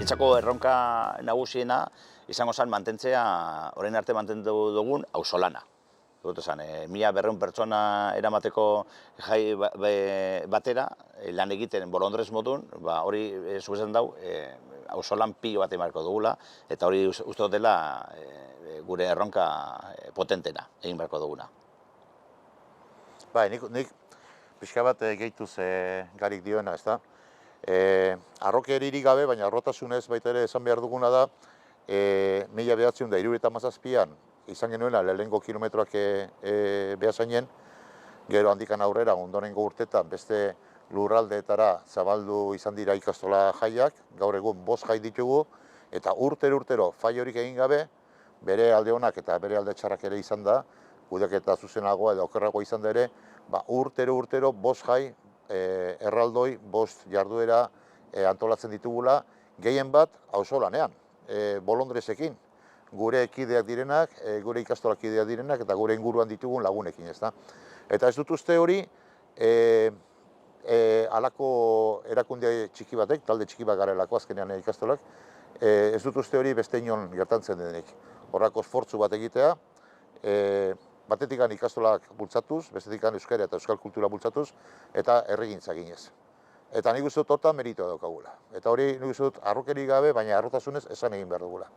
Bizitzako erronka nagusiena izango zen mantentzea, orain arte mantendu dugun, auzolana. Dut esan, 1200 pertsona eramateko jai batera, lan egiten bolondrez modun, hori zuzen dau, auzolan pilo bat emarko dugula, eta hori uste dut dela gure erronka potentena egin beharko duguna. Bai, nik pixka bat gehituz garik dioena, ez da? Arrokeririk gabe, baina arrotasunez baita ere esan behar duguna da, 1977an izan genuela lehenengo kilometroak behasainen, gero handikan aurrera ondorengo urtetan beste lurraldeetara zabaldu izan dira ikastola jaiak, gaur egun 5 jai ditugu, eta urtero fai horik egin gabe, bere alde onak eta bere alde txarrak ere izan da, kudeaketa zuzenagoa edo okerragoa izan da ere, urtero 5 jai erraldoi, 5 jarduera antolatzen ditugula, gehien bat auzolanean, bolondrezekin, gure kideak direnak, gure ikastolak kideak direnak eta gure inguruan ditugun lagunekin, ez da. Eta ez dut uste hori, halako erakunde txiki batek, talde txiki bat garelako azkenean ikastolak, ez dut uste hori beste inon gertatzen denik. Horrako esfortzu bat egitea, batetikan ikastolak bultzatuz, bestetikan euskara eta euskal kultura bultzatuz, eta herrigintza ginez. Eta nik uste dut hortan meritua daukagula. Eta hori nik uste dut arrokerik gabe, baina arrotasunez esan egin behar dugula.